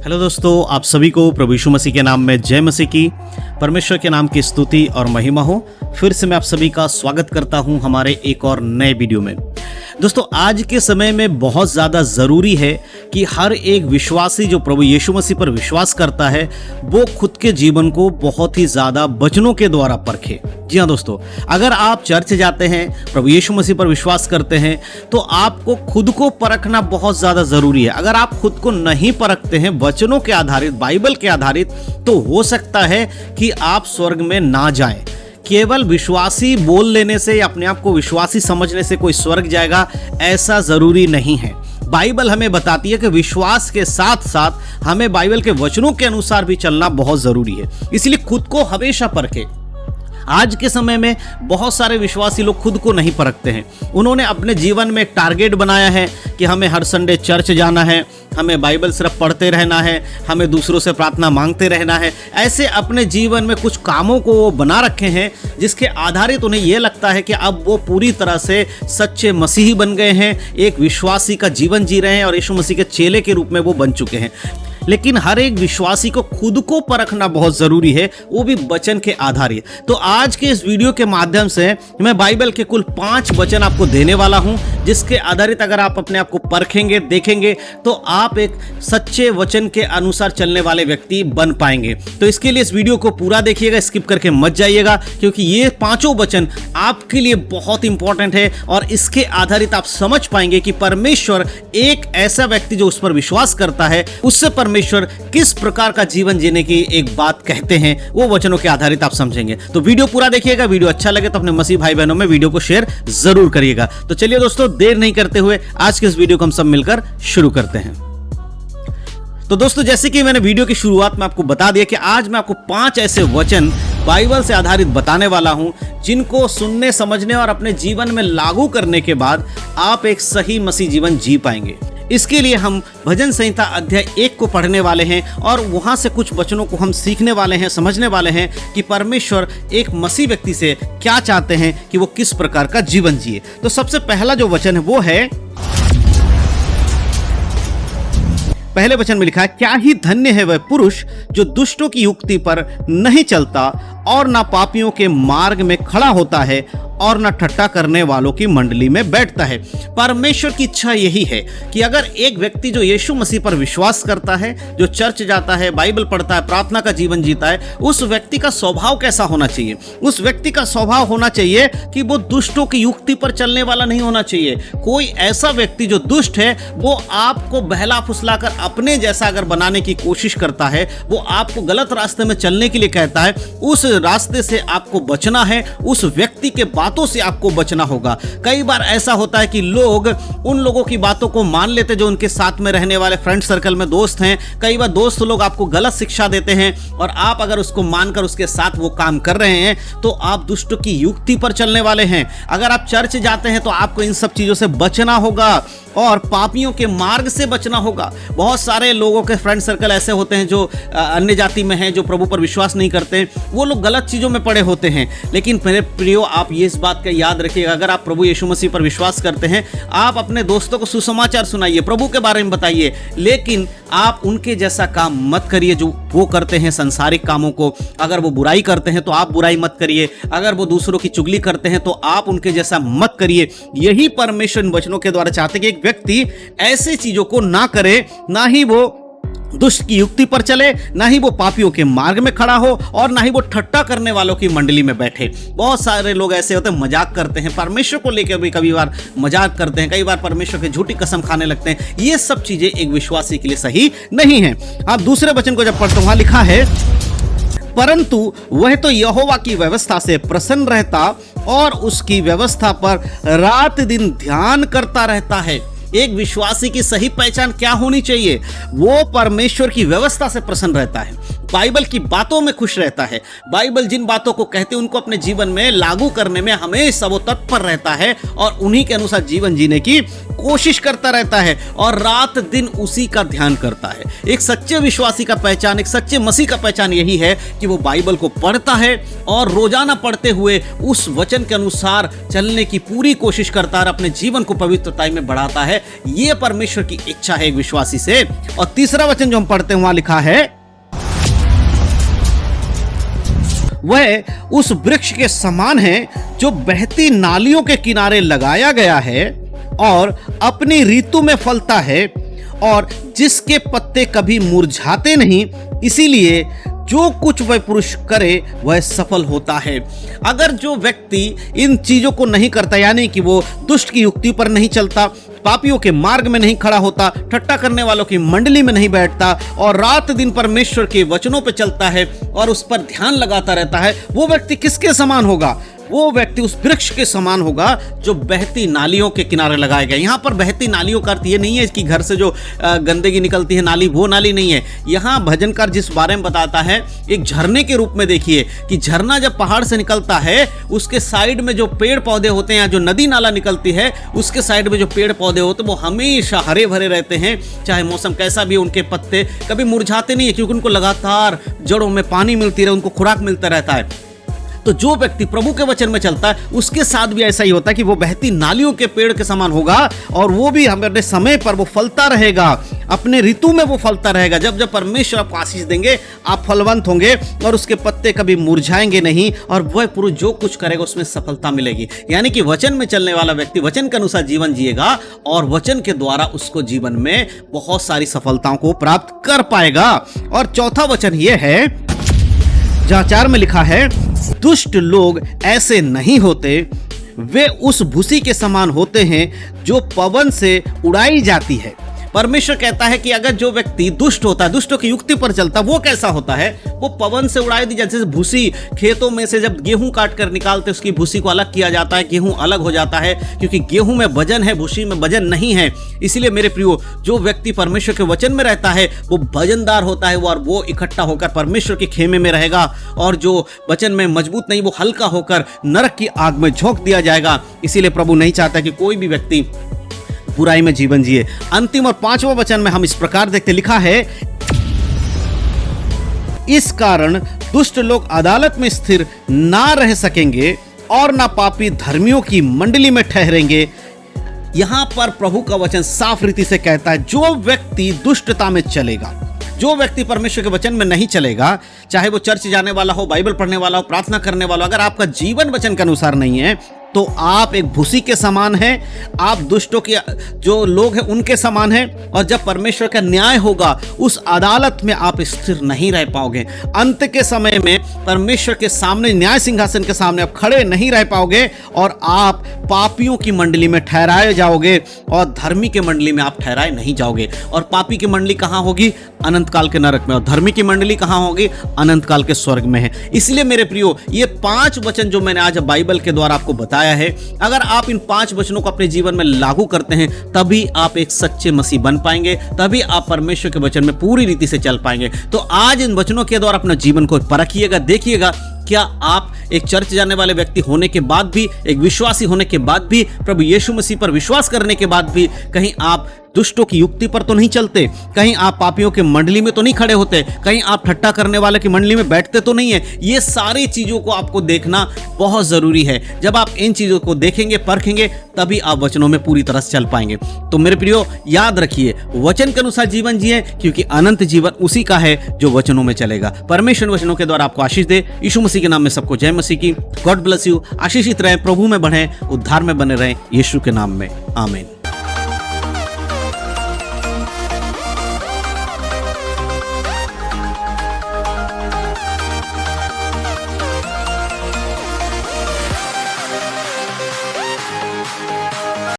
Hello दोस्तों, आप सभी को प्रभु यीशु मसीह के नाम में जय मसीह की। परमेश्वर के नाम की स्तुति और महिमा हो। फिर से मैं आप सभी का स्वागत करता हूं हमारे एक और नए वीडियो में। दोस्तों, आज के समय में बहुत ज़्यादा ज़रूरी है कि हर एक विश्वासी जो प्रभु यीशु मसीह पर विश्वास करता है वो खुद के जीवन को बहुत ही ज़्यादा वचनों के द्वारा परखे। जी हाँ दोस्तों, अगर आप चर्च जाते हैं, प्रभु यीशु मसीह पर विश्वास करते हैं, तो आपको खुद को परखना बहुत ज़्यादा ज़रूरी है। अगर आप खुद को नहीं परखते हैं वचनों के आधारित, बाइबल के आधारित, तो हो सकता है कि आप स्वर्ग में ना जाएं। केवल विश्वासी बोल लेने से या अपने आप को विश्वासी समझने से कोई स्वर्ग जाएगा, ऐसा जरूरी नहीं है। बाइबल हमें बताती है कि विश्वास के साथ साथ हमें बाइबल के वचनों के अनुसार भी चलना बहुत जरूरी है। इसलिए खुद को हमेशा परखें। आज के समय में बहुत सारे विश्वासी लोग खुद को नहीं परखते हैं। उन्होंने अपने जीवन में एक टारगेट बनाया है कि हमें हर संडे चर्च जाना है, हमें बाइबल सिर्फ पढ़ते रहना है, हमें दूसरों से प्रार्थना मांगते रहना है। ऐसे अपने जीवन में कुछ कामों को वो बना रखे हैं जिसके आधारित उन्हें यह लगता है कि अब वो पूरी तरह से सच्चे मसीही बन गए हैं, एक विश्वासी का जीवन जी रहे हैं और यीशु मसीह के चेले के रूप में वो बन चुके हैं। लेकिन हर एक विश्वासी को खुद को परखना बहुत जरूरी है, वो भी वचन के आधारित। तो आज के इस वीडियो के माध्यम से मैं बाइबल के कुल 5 वचन आपको देने वाला हूं, जिसके आधारित अगर आप अपने आप को परखेंगे, देखेंगे, तो आप एक सच्चे वचन के अनुसार चलने वाले व्यक्ति बन पाएंगे। तो इसके लिए इस वीडियो को पूरा देखिएगा, स्किप करके मत जाइएगा, क्योंकि ये 5 वचन आपके लिए बहुत इंपॉर्टेंट है और इसके आधारित आप समझ पाएंगे कि परमेश्वर एक ऐसा व्यक्ति जो उस पर विश्वास करता है, उससे परमेश्वर किस प्रकार का जीवन जीने की एक बात कहते हैं, वो वचनों के आधारित आप समझेंगे। तो वीडियो पूरा देखिएगा। वीडियो अच्छा लगे तो अपने मसीह भाई बहनों में वीडियो को शेयर जरूर करिएगा। तो चलिए दोस्तों, देर नहीं करते हुए आज के इस वीडियो को हम सब मिलकर शुरू करते हैं। तो दोस्तों, जैसे कि मैंने वीडियो की शुरुआत में आपको बता दिया कि आज मैं आपको 5 ऐसे वचन बाइबल से आधारित बताने वाला हूं, जिनको सुनने, समझने और अपने जीवन में लागू करने के बाद आप एक सही मसीह जीवन जी पाएंगे। इसके लिए हम भजन संहिता अध्याय 1 को पढ़ने वाले हैं और वहां से कुछ वचनों को हम सीखने वाले हैं, समझने वाले हैं कि परमेश्वर एक मसीह व्यक्ति से क्या चाहते हैं कि वो किस प्रकार का जीवन जिए। तो सबसे पहला जो वचन है वो है, पहले वचन में लिखा है, क्या ही धन्य है वह पुरुष जो दुष्टों की युक्ति पर नहीं चलता और ना पापियों के मार्ग में खड़ा होता है और न ठट्ठा करने वालों की मंडली में बैठता है। परमेश्वर की इच्छा यही है कि अगर एक व्यक्ति जो यीशु मसीह पर विश्वास करता है, जो चर्च जाता है, बाइबल पढ़ता है, प्रार्थना का जीवन जीता है, उस व्यक्ति का स्वभाव कैसा होना चाहिए? उस व्यक्ति का स्वभाव होना चाहिए कि वो दुष्टों की युक्ति पर चलने वाला नहीं होना चाहिए। कोई ऐसा व्यक्ति जो दुष्ट है वो आपको बहला फुसलाकर अपने जैसा अगर बनाने की कोशिश करता है, वो आपको गलत रास्ते में चलने के लिए कहता है, उस रास्ते से आपको बचना है, उस व्यक्ति के बातों से आपको बचना होगा। कई बार ऐसा होता है कि लोग उन लोगों की बातों को मान लेते जो उनके साथ में रहने वाले फ्रेंड सर्कल में दोस्त हैं। कई बार दोस्त लोग आपको गलत शिक्षा देते हैं और आप अगर उसको मानकर उसके साथ वो काम कर रहे हैं तो आप दुष्ट की युक्ति पर चलने वाले हैं। अगर आप चर्च जाते हैं तो आपको इन सब चीजों से बचना होगा और पापियों के मार्ग से बचना होगा। बहुत सारे लोगों के फ्रेंड सर्कल ऐसे होते हैं जो अन्य जाति में हैं, जो प्रभु पर विश्वास नहीं करते, वो लोग गलत चीजों में पड़े होते हैं। लेकिन मेरे प्रियो, आप ये इस बात का याद रखिएगा, अगर आप प्रभु यीशु मसीह पर विश्वास करते हैं, आप अपने दोस्तों को सुसमाचार सुनाइए, प्रभु के बारे में बताइए, लेकिन आप उनके जैसा काम मत करिए जो वो करते हैं सांसारिक कामों को। अगर वो बुराई करते हैं तो आप बुराई मत करिए, अगर वो दूसरों की चुगली करते हैं तो आप उनके जैसा मत करिए। यही परमेश्वर इन वचनों के द्वारा चाहते कि एक व्यक्ति ऐसी चीजों को ना करे, ना ही वो दुष्ट की युक्ति पर चले, ना ही वो पापियों के मार्ग में खड़ा हो और ना ही वो ठट्ठा करने वालों की मंडली में बैठे। बहुत सारे लोग ऐसे होते हैं, मजाक करते हैं, परमेश्वर को लेकर भी कई बार मजाक करते हैं, कई बार परमेश्वर की झूठी कसम खाने लगते हैं। ये सब चीजें एक विश्वासी के लिए सही नहीं है। आप दूसरे वचन को जब पढ़ते वहां लिखा है, परंतु वह तो यहोवा की व्यवस्था से प्रसन्न रहता और उसकी व्यवस्था पर रात दिन ध्यान करता रहता है। एक विश्वासी की सही पहचान क्या होनी चाहिए? वो परमेश्वर की व्यवस्था से प्रसन्न रहता है, बाइबल की बातों में खुश रहता है, बाइबल जिन बातों को कहते हैं उनको अपने जीवन में लागू करने में हमेशा वो तत्पर रहता है और उन्हीं के अनुसार जीवन जीने की कोशिश करता रहता है और रात दिन उसी का ध्यान करता है। एक सच्चे विश्वासी का पहचान, एक सच्चे मसीह का पहचान यही है कि वो बाइबल को पढ़ता है और रोजाना पढ़ते हुए उस वचन के अनुसार चलने की पूरी कोशिश करता है और अपने जीवन को पवित्रता में बढ़ाता है। ये परमेश्वर की इच्छा है एक विश्वासी से। और तीसरा वचन जो हम पढ़ते हैं वहां लिखा है, वह उस वृक्ष के समान है जो बहती नालियों के किनारे लगाया गया है और अपनी ऋतु में फलता है और जिसके पत्ते कभी मुरझाते नहीं, इसीलिए जो कुछ वह पुरुष करे वह सफल होता है। अगर जो व्यक्ति इन चीजों को नहीं करता, यानी कि वो दुष्ट की युक्ति पर नहीं चलता, पापियों के मार्ग में नहीं खड़ा होता, ठट्टा करने वालों की मंडली में नहीं बैठता और रात दिन परमेश्वर के वचनों पर चलता है और उस पर ध्यान लगाता रहता है, वो व्यक्ति किसके समान होगा? वो व्यक्ति उस वृक्ष के समान होगा जो बहती नालियों के किनारे लगाए गए। यहाँ पर बहती नालियों का अर्थ ये नहीं है कि घर से जो गंदगी निकलती है नाली, वो नाली नहीं है। यहाँ भजनकार जिस बारे में बताता है, एक झरने के रूप में देखिए कि झरना जब पहाड़ से निकलता है, उसके साइड में जो पेड़ पौधे होते हैं, जो नदी नाला निकलती है उसके साइड में जो पेड़ पौधे होते हैं वो हमेशा हरे भरे रहते हैं, चाहे मौसम कैसा भी। उनके पत्ते कभी मुरझाते नहीं है क्योंकि उनको लगातार जड़ों में पानी मिलती रहे, उनको खुराक मिलता रहता है। तो जो व्यक्ति प्रभु के वचन में चलता है उसके साथ भी ऐसा ही होता है कि वो बहती नालियों के पेड़ के समान होगा और वो भी हमारे समय पर वो फलता रहेगा, अपने ऋतु में वो फलता रहेगा। जब जब परमेश्वर आपको आशीष देंगे आप फलवंत होंगे और उसके पत्ते कभी मुरझाएंगे नहीं और वह पुरुष जो कुछ करेगा उसमें सफलता मिलेगी। यानी कि वचन में चलने वाला व्यक्ति वचन के अनुसार जीवन जिएगा और वचन के द्वारा उसको जीवन में बहुत सारी सफलताओं को प्राप्त कर पाएगा। और चौथा वचन ये है जहाँ 4 में लिखा है, दुष्ट लोग ऐसे नहीं होते, वे उस भूसी के समान होते हैं जो पवन से उड़ाई जाती है। परमेश्वर कहता है कि अगर जो व्यक्ति दुष्ट होता है, दुष्टों की युक्ति पर चलता, वो कैसा होता है? वो पवन से उड़ाई दी जाती है। जैसे भूसी खेतों में से जब गेहूं काट कर निकालते उसकी भूसी को अलग किया जाता है, गेहूं अलग हो जाता है क्योंकि गेहूं में वजन है, भूसी में वजन नहीं है। इसीलिए मेरे प्रियो, जो व्यक्ति परमेश्वर के वचन में रहता है वो वजनदार होता है और वो इकट्ठा होकर परमेश्वर के खेमे में रहेगा, और जो वचन में मजबूत नहीं वो हल्का होकर नरक की आग में झोंक दिया जाएगा। इसीलिए प्रभु नहीं चाहता कि कोई भी व्यक्ति बुराई में जीवन जिए। अंतिम और 5वां वचन में हम इस प्रकार देखते, लिखा है, इस कारण दुष्ट लोग अदालत में स्थिर ना रह सकेंगे और ना पापी धर्मियों की मंडली में ठहरेंगे। यहां पर प्रभु का वचन साफ रीति से कहता है, जो व्यक्ति दुष्टता में चलेगा, जो व्यक्ति परमेश्वर के वचन में नहीं चलेगा, चाहे वो चर्च जाने वाला हो, बाइबल पढ़ने वाला हो, प्रार्थना करने वाला हो, अगर आपका जीवन वचन के अनुसार नहीं है तो आप एक भूसी के समान हैं, आप दुष्टों के जो लोग हैं उनके समान हैं। और जब परमेश्वर का न्याय होगा उस अदालत में आप स्थिर नहीं रह पाओगे। अंत के समय में परमेश्वर के सामने, न्याय सिंहासन के सामने आप खड़े नहीं रह पाओगे और आप पापियों की मंडली में ठहराए जाओगे और धर्मी के मंडली में आप ठहराए नहीं जाओगे। और पापी की मंडली कहाँ होगी? अनंत काल के नरक में। और धर्मी की मंडली कहाँ होगी? अनंत काल के स्वर्ग में है। इसलिए मेरे प्रियो, ये 5 वचन जो मैंने आज बाइबल के द्वारा आपको बताया है, अगर आप इन 5 वचनों को अपने जीवन में लागू करते हैं तभी आप एक सच्चे मसीह बन पाएंगे, तभी आप परमेश्वर के वचन में पूरी रीति से चल पाएंगे। तो आज इन वचनों के द्वारा अपना जीवन को परखिएगा, देखिएगा क्या आप एक चर्च जाने वाले व्यक्ति होने के बाद भी, एक विश्वासी होने के बाद भी, प्रभु यीशु मसीह पर विश्वास करने के बाद भी कहीं आप दुष्टों की युक्ति पर तो नहीं चलते, कहीं आप पापियों के मंडली में तो नहीं खड़े होते, कहीं आप ठट्टा करने वाले की मंडली में बैठते तो नहीं है। ये सारी चीजों को आपको देखना बहुत जरूरी है। जब आप इन चीजों को देखेंगे, परखेंगे, तभी आप वचनों में पूरी तरह से चल पाएंगे। तो मेरे प्रियो, याद रखिए, वचन के अनुसार जीवन जिए, क्योंकि अनंत जीवन उसी का है जो वचनों में चलेगा। परमेश्वर वचनों के द्वारा आपको आशीष दे। यीशु मसीह के नाम में सबको जय मसीह की। God bless you. आशीषित रहें, प्रभु में बढ़ें, उद्धार में बने रहें, यीशु के नाम में, आमीन।